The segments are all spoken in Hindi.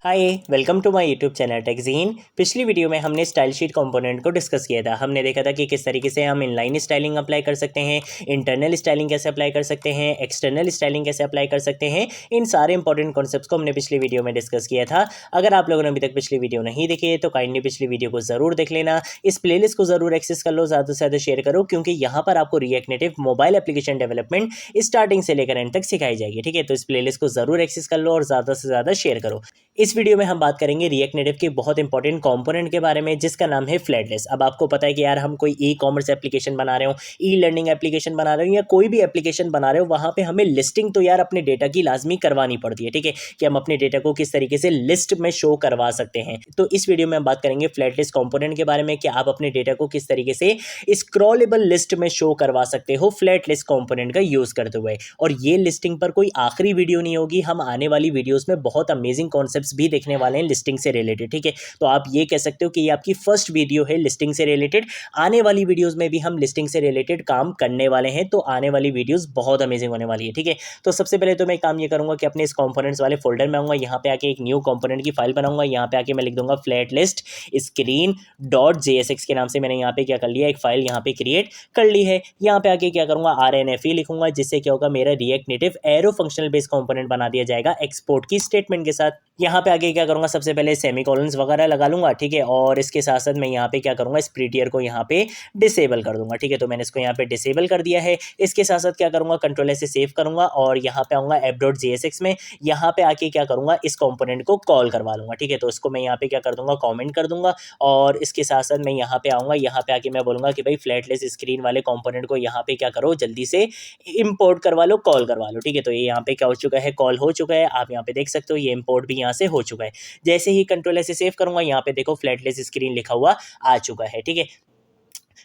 Hi welcome to my YouTube channel TechGene. पिछली वीडियो में हमने स्टाइल शीट कंपोनेंट को डिस्कस किया था। हमने देखा था कि किस तरीके से हम इनलाइन स्टाइलिंग अप्लाई कर सकते हैं, इंटरनल स्टाइलिंग कैसे अप्लाई कर सकते हैं, एक्सटर्नल स्टाइलिंग कैसे अप्लाई कर सकते हैं। इन सारे इंपॉर्टेंट कॉन्सेप्ट्स को हमने पिछली वीडियो में डिस्कस किया था। अगर आप लोगों ने अभी तक पिछली वीडियो नहीं देखी है तो काइंडली पिछली वीडियो को जरूर देख लेना। इस प्लेलिस्ट को जरूर एक्सेस कर लो, ज़्यादा से ज़्यादा शेयर करो, क्योंकि यहाँ पर आपको react native mobile application development starting से लेकर एंड तक सिखाई जाएगी। ठीक है, तो इस प्लेलिस्ट को जरूर एक्सेस कर लो और ज़्यादा से ज़्यादा शेयर करो। इस वीडियो में हम बात करेंगे रिएक्ट नेटिव के बहुत इंपॉर्टेंट कंपोनेंट के बारे में, जिसका नाम है फ्लैटलेस। अब आपको पता है कि यार हम कोई ई कॉमर्स एप्लीकेशन बना रहे हो, ई लर्निंग एप्लीकेशन बना रहे हो या कोई भी एप्लीकेशन बना रहे हो, वहां पे हमें लिस्टिंग तो यार अपने डेटा की लाजमी करवानी पड़ती है। ठीक है, कि हम अपने डेटा को किस तरीके से लिस्ट में शो करवा सकते हैं। तो इस वीडियो में हम बात करेंगे फ्लैटलेस कंपोनेंट के बारे में कि आप अपने डेटा को किस तरीके से स्क्रॉलेबल लिस्ट में शो करवा सकते हो फ्लैटलेस कंपोनेंट का यूज करते हुए। और ये लिस्टिंग पर कोई आखिरी वीडियो नहीं होगी, हम आने वाली वीडियोस में बहुत अमेजिंग कॉन्सेप्ट्स भी देखने वाले हैं लिस्टिंग से रिलेटेड। ठीक है, तो आप ये कह सकते हो कि ये आपकी फर्स्ट वीडियो है लिस्टिंग से रिलेटेड। आने वाली वीडियोस में भी हम लिस्टिंग से रिलेटेड काम करने वाले हैं, तो आने वाली वीडियोस बहुत अमेजिंग होने वाली है। ठीक है, तो सबसे पहले तो मैं काम ये करूंगा कि अपने इस कंपोनेंट्स वाले फोल्डर में आऊंगा, यहाँ पे आके एक न्यू कंपोनेंट की फाइल बनाऊंगा। यहाँ पे आके मैं लिख दूंगा flat list screen dot JSX के नाम से मैंने यहाँ पे क्या कर लिया, एक फाइल यहाँ पे क्रिएट कर ली है। यहाँ पे आके क्या करूंगा, RNFE लिखूंगा, जिससे क्या होगा, मेरा react native arrow functional base component बना दिया जाएगा एक्सपोर्ट की स्टेटमेंट के साथ। यहाँ पे आगे क्या करूंगा, सबसे पहले सेमीकोलंस वगैरह लगा लूंगा। ठीक है, और इसके साथ साथ मैं यहाँ पे क्या करूंगा, स्प्लिटियर को यहाँ पे डिसेबल कर दूंगा। ठीक है, तो मैंने इसको यहाँ पे डिसेबल कर दिया है। इसके साथ साथ क्या करूंगा, कंट्रोल से सेव करूंगा और यहाँ पे आऊंगा app.jsx में। यहाँ पे आके क्या करूंगा, इस कंपोनेंट को कॉल करवा लूंगा। ठीक है, तो इसको मैं यहाँ पे क्या कर दूंगा, कॉमेंट कर दूंगा। और इसके साथ साथ मैं यहाँ पे आऊंगा, यहाँ पे आके मैं बोलूंगा कि भाई फ्लैटलेस स्क्रीन वाले कंपोनेंट को यहाँ पे क्या करो, जल्दी से इंपोर्ट करवा लो, कॉल करवा लो। ठीक है, तो ये यहाँ पे क्या हो चुका है, कॉल हो चुका है। आप यहाँ पे देख सकते हो ये इंपोर्ट भी यहाँ से हो चुका है। जैसे ही कंट्रोल से सेव करूंगा, यहाँ पे देखो फ्लैटलेस स्क्रीन लिखा हुआ आ चुका है। ठीक है,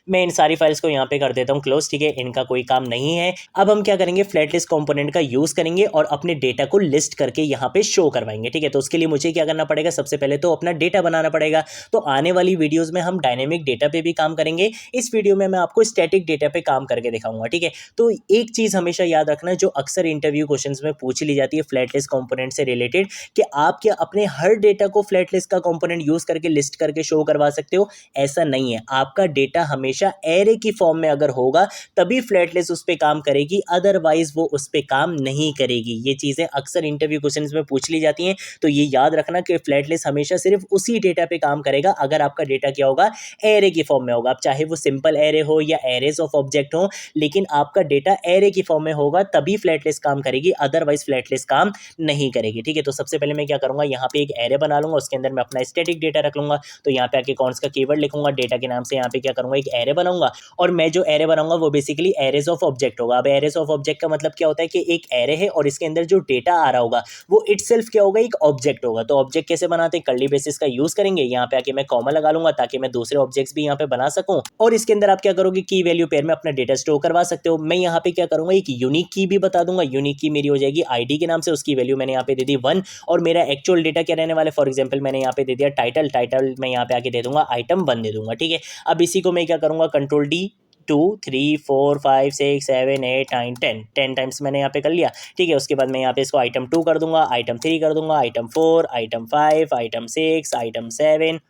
मैं इन सारी फाइल्स को यहाँ पे कर देता हूँ क्लोज। ठीक है, इनका कोई काम नहीं है। अब हम क्या करेंगे, फ्लैटलिस्ट कंपोनेंट का यूज करेंगे और अपने डेटा को लिस्ट करके यहाँ पे शो करवाएंगे। ठीक है, तो उसके लिए मुझे क्या करना पड़ेगा, सबसे पहले तो अपना डेटा बनाना पड़ेगा। तो आने वाली वीडियोज में हम डायनेमिक डेटा पे भी काम करेंगे। इस वीडियो में मैं आपको स्टैटिक डेटा पे काम करके दिखाऊंगा। ठीक है, तो एक चीज हमेशा याद रखना, जो अक्सर इंटरव्यू क्वेश्चन में पूछ ली जाती है फ्लैटलिस्ट कंपोनेंट से रिलेटेड, कि आप क्या अपने हर डेटा को फ्लैटलिस्ट का कंपोनेंट यूज करके लिस्ट करके शो करवा सकते हो। ऐसा नहीं है, आपका डेटा हमेशा एरे की फॉर्म में अगर होगा तभी फ्लैटलिस्ट उस पे काम करेगी, अदरवाइज वो उस पे काम नहीं करेगी। ये चीजें अक्सर इंटरव्यू क्वेश्चंस में पूछ ली जाती हैं, तो ये याद रखना कि फ्लैटलिस्ट हमेशा सिर्फ उसी डेटा पे काम करेगा अगर आपका डेटा क्या होगा, एरे की फॉर्म में होगा। अब चाहे वो सिंपल एरे हो या एरेज ऑफ ऑब्जेक्ट हो, लेकिन आपका डेटा एरे की फॉर्म में होगा तभी फ्लैटलिस्ट काम करेगी, अदरवाइज फ्लैटलिस्ट काम नहीं करेगी। ठीक है, तो सबसे पहले मैं क्या करूंगा, यहाँ पे एक एरे बना लूंगा, उसके अंदर मैं अपना स्टैटिक डेटा रख लूंगा। तो यहाँ पे आके कौन सा कीवर्ड लिखूंगा, डेटा के नाम से यहाँ पे क्या करूंगा, एक एरे बनाऊंगा। और मैं जो एरे बनाऊंगा वो बेसिकली एरेज ऑफ ऑब्जेक्ट होगा। अब एरेज ऑफ ऑब्जेक्ट का मतलब क्या होता है कि एक एरे है और इसके अंदर जो डेटा आ रहा होगा वो इटसेल्फ क्या होगा, एक ऑब्जेक्ट होगा। तो ऑब्जेक्ट कैसे बनाते हैं, कर्ली ब्रेसेस का यूज करेंगे। यहाँ पे आके मैं कॉमा लगा लूंगा ताकि मैं दूसरे ऑब्जेक्ट्स भी यहाँ पे बना सकूं। और इसके अंदर आप क्या करोगे, की वैल्यू पेयर में अपना डेटा स्टोर करवा सकते हो। मैं यहाँ पे क्या करूंगा, एक यूनिक की भी बता दूंगा। यूनिक की मेरी हो जाएगी ID के नाम से, उसकी वैल्यू मैंने यहाँ पे दे दी 1। और मेरा एक्चुअल डेटा क्या रहने वाला है, फॉर एग्जाम्पल मैंने यहाँ पे दे दिया टाइटल मैं यहाँ पे आके दे दूंगा item 1 दे दूंगा। ठीक है, अब इसी को मैं क्या करूंगा, कंट्रोल D 2 3 4 5 6 7 8 9 10 टाइम्स मैंने यहाँ पे कर लिया। ठीक है, उसके बाद मैं यहाँ पे इसको item 2 कर दूंगा, item 3 कर दूंगा, item 4, item 5, item 6, item 7,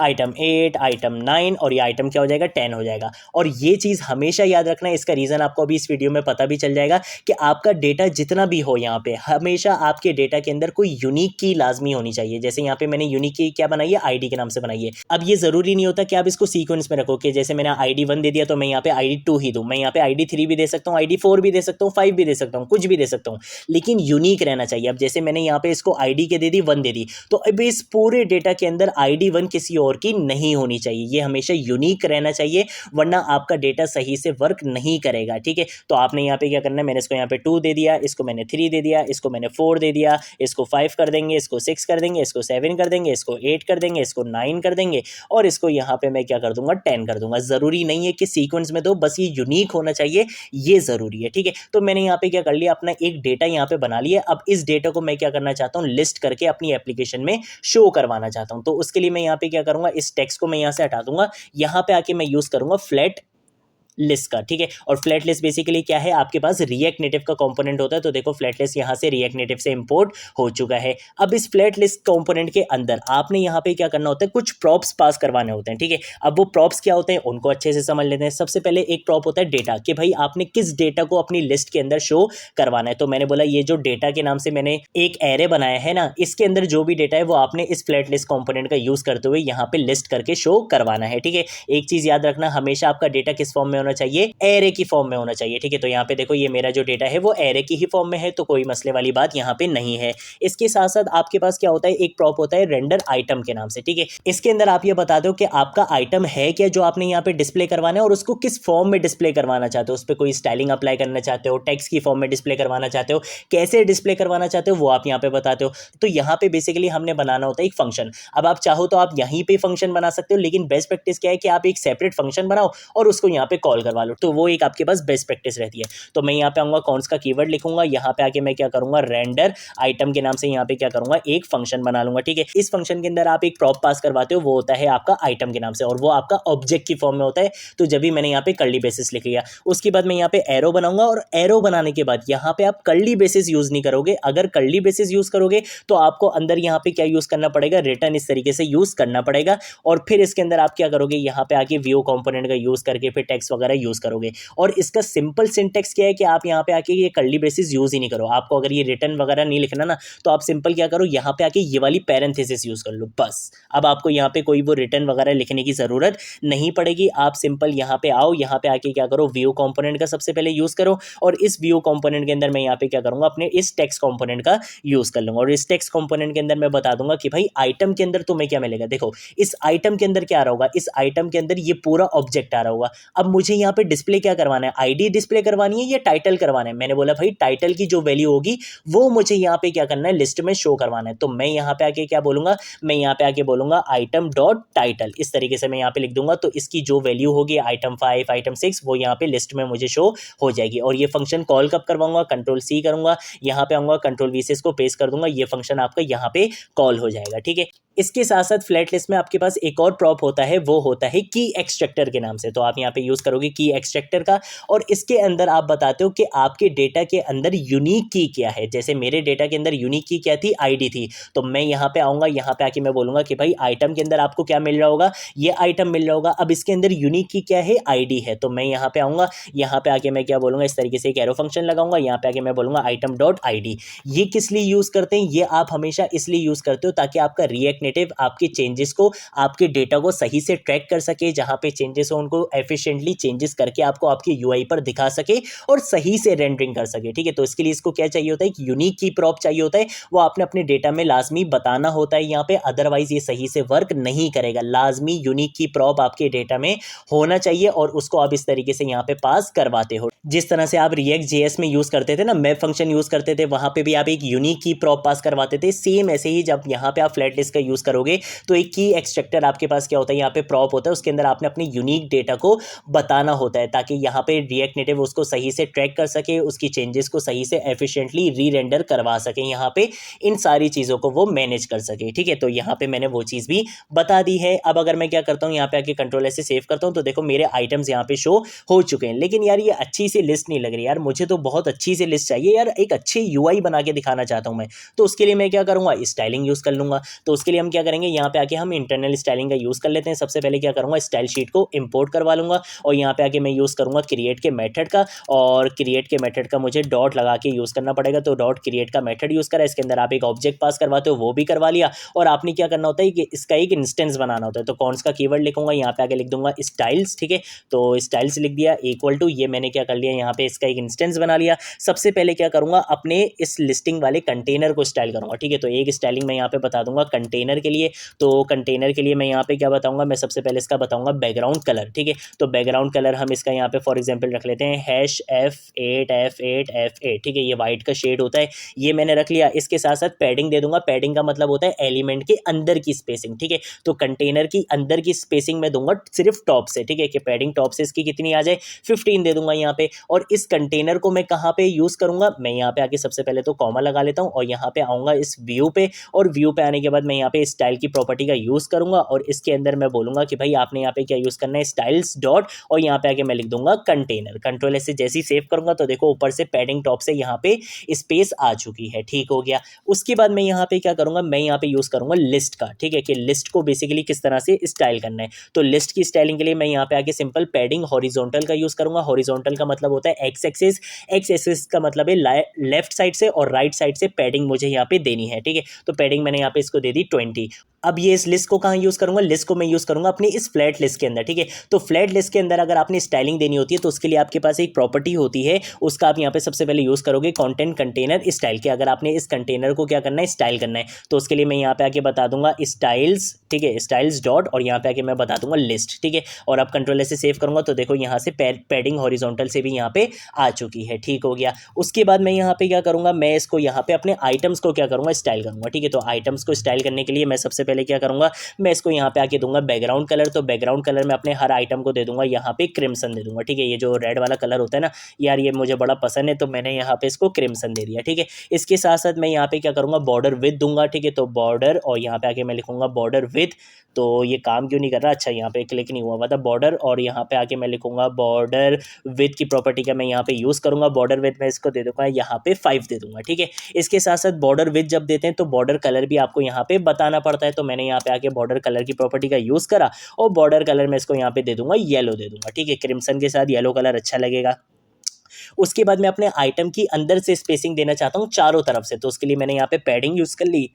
item 8, item 9 और ये आइटम क्या हो जाएगा, 10 हो जाएगा। और ये चीज़ हमेशा याद रखना है, इसका रीज़न आपको अभी इस वीडियो में पता भी चल जाएगा कि आपका डेटा जितना भी हो, यहाँ पे हमेशा आपके डेटा के अंदर कोई यूनिक की लाजमी होनी चाहिए। जैसे यहाँ पे मैंने यूनिक की क्या बनाई है, ID के नाम से बनाई है। अब ये ज़रूरी नहीं होता कि आप इसको सीक्वेंस में रखो कि जैसे मैंने ID 1 दे दिया तो मैं यहाँ पे ID 2 ही दूँ। मैं यहाँ पे ID 3 भी दे सकता हूँ, ID 4 भी दे सकता हूँ, 5 भी दे सकता हूँ, कुछ भी दे सकता हूँ, लेकिन यूनिक रहना चाहिए। अब जैसे मैंने यहाँ पे इसको ID के दे दी 1 दे दी, तो अब इस पूरे डेटा के अंदर ID 1 किसी और की नहीं होनी चाहिए। ये हमेशा यूनिक रहना चाहिए, वरना आपका डेटा सही से वर्क नहीं करेगा। ठीक है, तो आपने यहाँ पे क्या करना है, मैंने इसको यहाँ पे 2 दे दिया, इसको मैंने 3 दे दिया, इसको मैंने 4 दे दिया, इसको 5 कर देंगे, इसको 6 कर देंगे, इसको 7 कर देंगे, इसको 8 कर देंगे, इसको 9 कर देंगे और इसको यहाँ पे मैं क्या कर दूंगा, 10 कर दूंगा। जरूरी नहीं है कि सीक्वेंस में दो, बस ये यूनिक होना चाहिए, ये जरूरी है। ठीक है, तो मैंने यहाँ पे क्या कर लिया, अपना एक डेटा यहाँ पे बना लिया। अब इस डेटा को मैं क्या करना चाहता हूँ, लिस्ट करके अपनी एप्लीकेशन में शो करवाना चाहता हूँ। तो उसके लिए मैं यहाँ पे क्या करूंगा, इस टेक्स्ट को मैं यहाँ से हटा दूंगा, यहाँ पे आके मैं यूज करूंगा फ्लैट लिस्ट का, ठीक है। और फ्लैट लिस्ट बेसिकली क्या है, आपके पास रिएक्ट नेटिव का कंपोनेंट होता है। तो देखो फ्लैट लिस्ट यहाँ से रिएक्ट नेटिव से इंपोर्ट हो चुका है। अब इस फ्लैट लिस्ट कंपोनेंट के अंदर आपने यहाँ पे क्या करना होता है, कुछ प्रॉप्स पास करवाने होते हैं, ठीक है। अब वो प्रॉप्स क्या होते हैं उनको अच्छे से समझ लेते हैं। सबसे पहले एक प्रॉप होता है डेटा, कि भाई आपने किस डेटा को अपनी लिस्ट के अंदर शो करवाना है। तो मैंने बोला ये जो डेटा के नाम से मैंने एक एरे बनाया है ना, इसके अंदर जो भी डेटा है वो आपने इस फ्लैट लिस्ट कंपोनेंट का यूज करते हुए यहाँ पे लिस्ट करके शो करवाना है, ठीक है। एक चीज याद रखना, हमेशा आपका डेटा किस फॉर्म में होना चाहिए, एरे की फॉर्म में होना चाहिए, ठीक है। तो यहाँ पे देखो ये मेरा जो डेटा है वो एरे की ही फॉर्म में है, तो कोई मसले वाली बात यहाँ पे नहीं है। इसके साथ साथ आपके पास क्या होता है, एक प्रॉप होता है रेंडर आइटम के नाम से, ठीक है। इसके अंदर आप ये बता दो कि आपका आइटम है क्या जो आपने यहाँ पे डिस्प्ले करवाना है, और उसको किस फॉर्म में डिस्प्ले करवाना चाहते हो। उस पर कोई स्टाइलिंग अप्लाई करना चाहते हो, टेक्स्ट की फॉर्म में डिस्प्ले करवाना चाहते हो, कैसे डिस्प्ले करवाना चाहते हो वो आप यहाँ पे बताते हो। तो यहाँ पे बेसिकली हमने बनाना होता है एक फंक्शन। अब आप चाहो तो आप यहीं पे फंक्शन बना सकते हो, लेकिन बेस्ट प्रैक्टिस क्या है कि आप एक सेपरेट फंक्शन बनाओ और उसको यहाँ पे कॉल करवा लो, तो वो एक आपके पास बेस्ट प्रैक्टिस रहती है। तो मैं यहाँ पे आऊँगा, कॉन्स का कीवर्ड लिखूंगा, यहाँ पे आके मैं क्या करूँगा, रेंडर आइटम के नाम से यहाँ पे क्या करूँगा, एक फंक्शन बना लूंगा, ठीक है। इस फंक्शन के अंदर आप एक प्रॉप पास करवाते हो, वो होता है आपका आइटम के नाम से, और वो आपका ऑब्जेक्ट की फॉर्म में होता है। तो जब भी मैंने यहाँ पे कर्ली बेसिस लिख लिया, उसके बाद मैं यहाँ पे एरो बनाऊंगा, और एरो बनाने के बाद यहाँ पे आप कर्ली बेसिस यूज नहीं करोगे। अगर कर्ली बेसिस यूज करोगे तो आपको अंदर यहाँ पे क्या यूज करना पड़ेगा, रिटर्न इस तरीके से यूज करना पड़ेगा। और फिर इसके अंदर आप क्या करोगे, यहाँ पे आके व्यू कंपोनेंट का यूज करके फिर टेक्स्ट वगैरह यूज करोगे। और इसका सिंपल सिंटेक्स क्या है कि आप यहाँ पे आके ये कर्ली बेसिस यूज ही नहीं करो। आपको अगर ये रिटर्न वगैरह नहीं लिखना ना, तो आप सिंपल क्या करो, यहाँ पे आके ये वाली पैरेंथेसिस यूज कर लो, बस। अब आपको यहाँ पे कोई वो रिटर्न वगैरह लिखने की जरूरत नहीं पड़ेगी। आप सिंपल यहाँ पे आओ, यहाँ पे आके क्या करो, व्यू कंपोनेंट का सबसे पहले यूज करो, और इस व्यू कंपोनेंट के अंदर मैं यहाँ पे क्या करूंगा, अपने इस टेक्स्ट कंपोनेंट का यूज कर लूंगा। और इस टेक्स्ट कंपोनेंट के अंदर मैं बता दूंगा कि भाई आइटम के अंदर तुम्हें क्या मिलेगा। देखो इस आइटम के अंदर क्या आ रहा होगा, इस आइटम के अंदर ये पूरा ऑब्जेक्ट आ रहा होगा। अब मुझे यहाँ पे डिस्प्ले क्या करवाना है, आईडी डिस्प्ले करवानी है या टाइटल करवाना है। मैंने बोला भाई टाइटल की जो वैल्यू होगी वो मुझे यहाँ पे क्या करना है, लिस्ट में शो करवाना है। तो मैं यहाँ पे आके क्या बोलूंगा, मैं यहाँ पे आके बोलूंगा आइटम डॉट टाइटल, इस तरीके से मैं यहाँ पे लिख दूंगा। तो इसकी जो वैल्यू होगी आइटम 5 आइटम 6 वो यहाँ पे लिस्ट में मुझे शो हो जाएगी। और ये फंक्शन कॉल कब करवाऊंगा, कंट्रोल सी करूंगा, यहाँ पे आऊंगा, कंट्रोल वी से इसको पेस्ट कर दूंगा, ये फंक्शन आपका यहाँ पे कॉल हो जाएगा, ठीक है। इसके साथ साथ फ्लैट लिस्ट में आपके पास एक और प्रॉप होता है, वो होता है की एक्सट्रैक्टर के नाम से। तो आप यहाँ पे यूज करोगे की एक्सट्रैक्टर का, और इसके अंदर आप बताते हो कि आपके डेटा के अंदर यूनिक की क्या है। जैसे मेरे डेटा के अंदर यूनिक की क्या थी, आईडी थी। तो मैं यहाँ पे आऊंगा, यहाँ पे आके मैं बोलूंगा कि भाई आइटम के अंदर आपको क्या मिल रहा होगा, ये आइटम मिल रहा होगा। अब इसके अंदर यूनिक की क्या है, आईडी है। तो मैं यहाँ पे आऊंगा, यहाँ पे आके मैं क्या बोलूंगा, इस तरीके से एक एरो फंक्शन लगाऊंगा, यहाँ पे आके मैं बोलूंगा आइटम डॉट आईडी। ये किस लिए यूज करते हैं, ये आप हमेशा इसलिए यूज करते हो ताकि आपका रिएक्ट नेटिव आपके चेंजेस को, आपके डेटा को सही से ट्रैक कर सके। जहां पे चेंजेस हो उनको एफिशिएंटली चेंजेस करके आपको आपके यूआई पर दिखा सके और सही से रेंडरिंग कर सके, ठीक है। तो इसके लिए इसको क्या चाहिए होता है, एक यूनिक की प्रॉप चाहिए होता है। वो आपने अपने डेटा में लाजमी बताना होता है यहाँ पे, अदरवाइज ये सही से वर्क नहीं करेगा। लाजमी यूनिक की प्रॉप आपके डेटा में होना चाहिए, और उसको आप इस तरीके से यहाँ पे पास करवाते हो। जिस तरह से आप रिएक्ट जेएस में यूज करते थे ना, मैप फंक्शन यूज करते थे, वहां पे भी आप एक यूनिक की प्रॉप पास करवाते थे। सेम ऐसे ही जब यहाँ पे आप फ्लैट लिस्ट का यूज करोगे तो एक की एक्सट्रैक्टर आपके पास क्या होता है, यहाँ पे प्रॉप होता है, उसके अंदर आपने अपनी यूनिक डेटा को बताना होता है, ताकि यहाँ पे रिएक्ट नेटिव उसको सही से ट्रैक कर सके, उसकी चेंजेस को सही से एफिशिएंटली री रेंडर करवा सके, यहाँ पे इन सारी चीज़ों को वो मैनेज कर सके, ठीक है। तो यहाँ पे मैंने वो चीज़ भी बता दी है। अब अगर मैं क्या करता हूँ, यहाँ पे आके कंट्रोल से सेव करता हूँ, तो देखो मेरे आइटम्स यहाँ पे शो हो चुके हैं। लेकिन यार ये अच्छी सी लिस्ट नहीं लग रही यार, मुझे तो बहुत अच्छी सी लिस्ट चाहिए यार, एक अच्छी यूआई बना के दिखाना चाहता हूँ मैं। तो उसके लिए मैं क्या करूँगा, स्टाइलिंग यूज़ कर लूँगा। तो उसके लिए हम क्या करेंगे, यहाँ पे आके हम इंटरनल स्टाइलिंग का यूज़ कर लेते हैं। सबसे पहले क्या करूँगा, स्टाइल शीट को इंपोर्ट करवा लूँगा, और यहाँ पे आके मैं यूज़ करूँगा क्रिएट के मेथड का, और क्रिएट के मेथड का मुझे डॉट लगा के यूज़ करना पड़ेगा। तो डॉट क्रिएट का मेथड यूज़ करा, इसके अंदर आप एक ऑब्जेक्ट पास करवाते हो, वो भी करवा लिया। और आपने क्या करना होता है कि इसका एक इंस्टेंस बनाना होता है। तो कौन सा कीवर्ड लिखूंगा, यहाँ पे आके लिख दूंगा स्टाइल्स, ठीक है। तो स्टाइल्स लिख दिया, इक्वल टू, ये मैंने क्या कर लिया, यहाँ पे इसका एक इंस्टेंस बना लिया। सबसे पहले क्या करूँगा, अपने इस लिस्टिंग वाले कंटेनर को स्टाइल करूँगा, ठीक है। तो एक स्टाइलिंग मैं यहाँ पे बता दूंगा कंटेनर के लिए। तो कंटेनर के लिए मैं यहाँ पे क्या बताऊँगा, मैं सबसे पहले इसका बताऊँगा बैकग्राउंड कलर, ठीक है। तो बैकग्राउंड कलर हम इसका यहाँ पे फॉर एग्जाम्पल रख लेते हैं F8F8F8, ठीक है। ये वाइट का शेड होता है, ये मैंने रख लिया। इसके साथ साथ पैडिंग दे दूंगा। पैडिंग का मतलब होता है एलिमेंट के अंदर की स्पेसिंग, ठीक है। तो कंटेनर की अंदर की स्पेसिंग में दूंगा सिर्फ टॉप से, ठीक है, कि पैडिंग टॉप से इसकी कितनी आ जाए, 15 दे दूंगा यहाँ पे। और इस कंटेनर को मैं कहाँ पे यूज़ करूँगा, मैं यहाँ पे आके सबसे पहले तो कॉमा लगा लेता हूँ, और यहाँ पे आऊँगा इस व्यू पे, और व्यू पे आने के बाद मैं यहाँ पे स्टाइल की प्रॉपर्टी का यूज़ करूँगा, और इसके अंदर मैं बोलूँगा कि भाई आपने यहाँ पे क्या यूज़ करना है, स्टाइल्स डॉट, और यहाँ पे आके मैं लिख दूंगा कंटेनर। कंट्रोल एस से जैसे ही सेव करूंगा तो देखो ऊपर से पैडिंग टॉप से यहाँ पे स्पेस आ चुकी है, ठीक हो गया। उसके बाद मैं यहाँ पे क्या करूंगा, मैं यहाँ पे यूज करूंगा लिस्ट का, ठीक है, कि लिस्ट को बेसिकली किस तरह से स्टाइल करना है। तो लिस्ट की स्टाइलिंग के लिए मैं यहाँ पे आके सिंपल पैडिंग हॉरिजॉन्टल का यूज करूंगा। हॉरिजॉन्टल का मतलब होता है एक्स एक्सिस, एक्स एक्सिस का मतलब है लेफ्ट साइड से और राइट साइड से पैडिंग मुझे यहाँ पे देनी है, ठीक है। तो पैडिंग मैंने यहाँ पे इसको दे दी 20। अब ये इस लिस्ट को कहाँ यूज़ करूंगा, लिस्ट को मैं यूज़ करूंगा अपनी इस फ्लैट लिस्ट के अंदर, ठीक है। तो फ्लैट लिस्ट के अंदर अगर आपने स्टाइलिंग देनी होती है तो उसके लिए आपके पास एक प्रॉपर्टी होती है, उसका आप यहाँ पे सबसे पहले यूज़ करोगे कंटेंट कंटेनर स्टाइल के। अगर आपने इस कंटेनर को क्या करना है, स्टाइल करना है, तो उसके लिए मैं यहाँ पे आके बता दूंगा स्टाइल्स, ठीक है, स्टाइल्स डॉट, और यहाँ पे आके मैं बता दूंगा लिस्ट, ठीक है। और अब कंट्रोल से सेव करूंगा तो देखो यहाँ से पैडिंग हॉरिजॉन्टल से भी यहाँ पे आ चुकी है, ठीक हो गया। उसके बाद मैं यहाँ पे क्या करूंगा, मैं इसको यहाँ पे अपने आइटम्स को क्या करूंगा, स्टाइल करूंगा, ठीक है। तो आइटम्स को स्टाइल करने के लिए मैं सबसे पहले क्या करूंगा, मैं इसको यहाँ पे आके दूंगा बैकग्राउंड कलर। तो बैकग्राउंड कलर में अपने हर आइटम को दे दूंगा यहाँ पे क्रिम्सन दे दूंगा, ठीक है। ये जो रेड वाला कलर होता है ना यार, ये मुझे बड़ा पसंद है, तो मैंने यहाँ पे इसको क्रिम्सन दे दिया, ठीक है। इसके साथ साथ मैं यहाँ पे क्या करूंगा, बॉर्डर विद दूंगा, ठीक है। तो बॉर्डर, और यहाँ पे आके मैं लिखूंगा बॉर्डर विद। तो ये काम क्यों नहीं कर रहा, अच्छा यहाँ पे क्लिक नहीं हुआ, मतलब बॉर्डर, और यहाँ पे आके मैं लिखूंगा बॉर्डर विद की प्रॉपर्टी का मैं यहाँ पे यूज़ करूंगा। बॉर्डर विद मैं इसको दे दूंगा यहाँ पे 5 दे दूंगा, ठीक है। इसके साथ साथ बॉर्डर विद जब देते हैं तो बॉर्डर कलर भी आपको यहाँ पे बताना पड़ता है। तो मैंने यहाँ पे आके बॉर्डर कलर की प्रॉपर्टी का यूज़ करा, और बॉर्डर कलर में इसको यहाँ पे दे दूंगा येलो दे दूंगा, ठीक है। क्रिम्सन के साथ येलो कलर अच्छा लगेगा। उसके बाद मैं अपने आइटम की अंदर से स्पेसिंग देना चाहता हूँ चारों तरफ से, तो उसके लिए मैंने यहाँ पे पैडिंग यूज़ कर ली।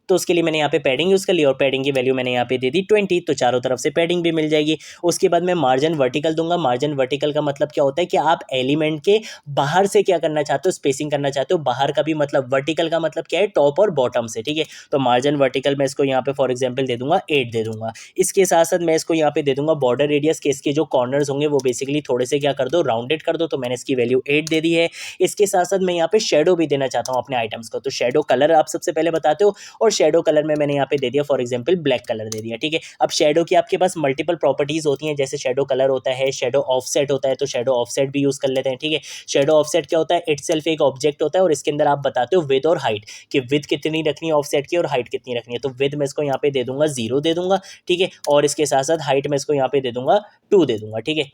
तो उसके लिए मैंने यहाँ पे पैडिंग यूज़ कर ली, और पैडिंग की वैल्यू मैंने यहाँ पे दे दी 20, तो चारों तरफ से पैडिंग भी मिल जाएगी। उसके बाद मैं मार्जिन वर्टिकल दूंगा। मार्जिन वर्टिकल का मतलब क्या होता है कि आप एलिमेंट के बाहर से क्या करना चाहते हो, स्पेसिंग करना चाहते हो। बाहर का भी मतलब वर्टिकल का मतलब क्या है, टॉप और बॉटम से, ठीक है। तो मार्जिन वर्टिकल मैं इसको यहाँ पे फॉर एग्जाम्पल दे दूंगा 8 दे दूंगा। इसके साथ साथ मैं इसको यहाँ पे दे दूंगा बॉर्डर रेडियस के, इसके जो कॉर्नर्स होंगे वो बेसिकली थोड़े से क्या कर दो, राउंडेड कर दो। तो मैंने इसकी वैल्यू 8 दे दी है। इसके साथ साथ मैं यहाँ पे शेडो भी देना चाहता हूँ अपने आइटम्स को। तो शेडो कलर आप सबसे पहले बताते हो, और शेडो कलर में मैंने यहाँ पे दे दिया फॉर एग्जांपल ब्लैक कलर दे दिया, ठीक है। अब शेडो की आपके पास मल्टीपल प्रॉपर्टीज होती हैं, जैसे शेडो कलर होता है, शेडो ऑफसेट होता है, तो शेडो ऑफसेट भी यूज कर लेते हैं, ठीक है। शेडो ऑफसेट क्या होता है, इटसेल्फ एक ऑब्जेक्ट होता है, और इसके अंदर आप बताते हो विद और हाइट, कि विद कितनी रखनी है ऑफसेट की और हाइट कितनी रखनी है। तो विद मैं इसको यहाँ पे दे दूंगा 0 दे दूंगा, ठीक है। और इसके साथ साथ हाइट में इसको यहाँ पे दे दूंगा 2 दे दूंगा, ठीक है।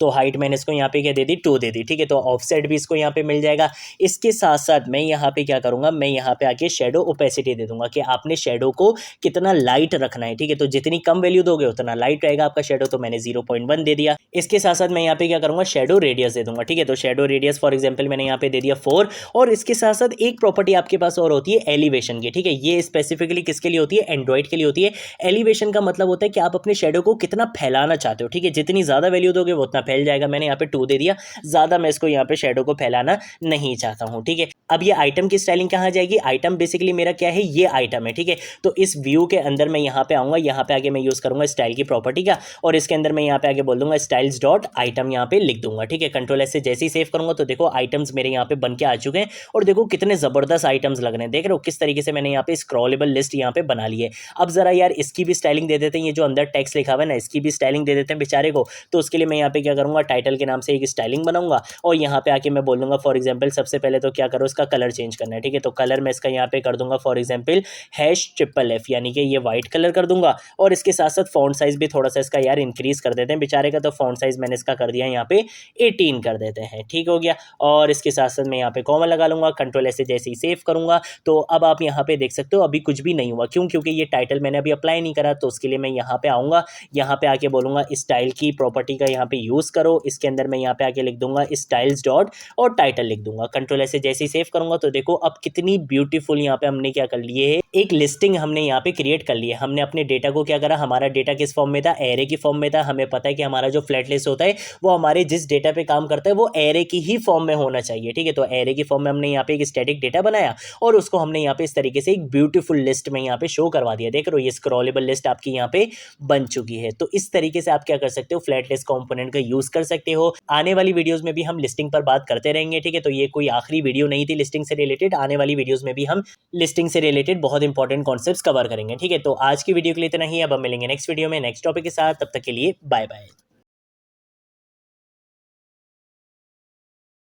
तो हाइट मैंने इसको यहाँ पे क्या दे दी, 2 दे दी, ठीक है। तो ऑफसेट भी इसको यहाँ पे मिल जाएगा। इसके साथ साथ मैं यहाँ पे क्या करूँगा, मैं यहाँ पे आके शेडो ओपेसिटी दे दूंगा, कि आपने शेडो को कितना लाइट रखना है, ठीक है। तो जितनी कम वैल्यू दोगे उतना लाइट रहेगा आपका शेडो, तो मैंने 0.1 दे दिया। इसके साथ साथ मैं यहाँ पे क्या करूँगा, शेडो रेडियस दे दूंगा, ठीक है। तो शेडो रेडियस फॉर एग्जाम्पल मैंने यहाँ पे दे दिया 4। और इसके साथ साथ एक प्रॉपर्टी आपके पास और होती है एलिवेशन की, ठीक है। ये स्पेसिफिकली किसके लिए होती है, एंड्रॉइड के लिए होती है। एलिवेशन का मतलब होता है कि आप अपने शेडो को कितना फैलाना चाहते हो, ठीक है। जितनी ज़्यादा वैल्यू दोगे वो उतना फैल जाएगा। मैंने यहाँ पे 2 दे दिया, ज़्यादा मैं इसको यहाँ पे शेडो को फैलाना नहीं चाहता हूँ, ठीक है। अब ये आइटम की स्टाइलिंग कहाँ जाएगी, आइटम बेसिकली मेरा क्या है, ये आइटम है, ठीक है। तो इस व्यू के अंदर मैं यहाँ पे आऊँगा, यहाँ पे आगे मैं यूज़ करूँगा स्टाइल की प्रॉपर्टी का, और इसके अंदर मैं यहाँ पे आगे बोल दूंगा स्टाइल्स डॉट आइटम, यहाँ पे लिख दूंगा, ठीक है। कंट्रोल एस से जैसे ही सेव करूँगा तो देखो आइटम्स मेरे यहाँ पे बन के आ चुके हैं, और देखो कितने ज़बरदस्त आइटम्स लग रहे हैं। देख रहे हो किस तरीके से मैंने यहाँ पे स्क्रॉलेबल लिस्ट यहाँ पे बना ली है। अब जरा यार इसकी भी स्टाइलिंग दे देते हैं, ये जो अंदर टेक्स्ट लिखा हुआ है ना, इसकी भी स्टाइलिंग दे देते हैं बेचारे को। तो उसके लिए मैं यहाँ पे क्या करूँगा, टाइटल के नाम से एक स्टाइलिंग बनाऊंगा, और यहाँ पे आके मैं बोल दूंगा फॉर एग्जांपल सबसे पहले तो क्या करो, इसका कलर चेंज करना है, ठीक है। तो कलर मैं इसका यहाँ पे कर दूंगा फॉर एग्जांपल #FFF, यानी कि ये वाइट कलर कर दूंगा। और इसके साथ साथ फॉन्ट साइज भी थोड़ा सा इसका यार इंक्रीज कर देते हैं बेचारे का। तो फॉन्ट साइज मैंने इसका कर दिया यहाँ पे 18 कर देते हैं, ठीक हो गया। और इसके साथ साथ मैं यहाँ पे कॉमा लगा लूंगा। कंट्रोल ऐसे जैसे ही सेव करूंगा तो अब आप यहाँ पे देख सकते हो अभी कुछ भी नहीं हुआ, क्यों, क्योंकि ये टाइटल मैंने अभी अप्लाई नहीं करा। तो उसके लिए मैं यहाँ पे आऊँगा, यहाँ पे आके बोलूँगा स्टाइल की प्रॉपर्टी का यहाँ पे यूज़ करो। इसके अंदर मैं यहाँ पे आके लिख दूंगा स्टाइल्स डॉट और टाइटल लिख दूंगा। कंट्रोल ऐसे जैसे ही सेव करूंगा तो देखो अब कितनी ब्यूटीफुल यहाँ पे हमने क्या कर लिए है, एक लिस्टिंग हमने यहाँ पे क्रिएट कर ली है। हमने अपने डेटा को क्या करा, हमारा डेटा किस फॉर्म में था, एरे की फॉर्म में था। हमें पता है कि हमारा जो फ्लैट लिस्ट होता है वो हमारे जिस डेटा पे काम करता है वो एरे की ही फॉर्म में होना चाहिए, ठीक है। तो एरे की फॉर्म में हमने यहाँ पे एक स्टैटिक डेटा बनाया और उसको हमने यहाँ पे इस तरीके से एक ब्यूटीफुल लिस्ट में यहाँ पे शो करवा दिया। देख रहे हो ये स्क्रॉलेबल लिस्ट आपकी यहाँ पे बन चुकी है। तो इस तरीके से आप क्या कर सकते हो, फ्लैट लिस्ट कंपोनेंट का यूज कर सकते हो। आने वाली वीडियोस में भी हम लिस्टिंग पर बात करते रहेंगे, ठीक है। तो ये कोई आखिरी वीडियो नहीं थी लिस्टिंग से रिलेटेड, आने वाली वीडियोस में भी हम लिस्टिंग से रिलेटेड बहुत इंपॉर्टेंट कॉन्सेप्ट्स कवर करेंगे, ठीक है। तो आज की वीडियो के लिए इतना ही, अब हम मिलेंगे नेक्स्ट वीडियो में नेक्स्ट टॉपिक के साथ। तब तक के लिए बाय बाय।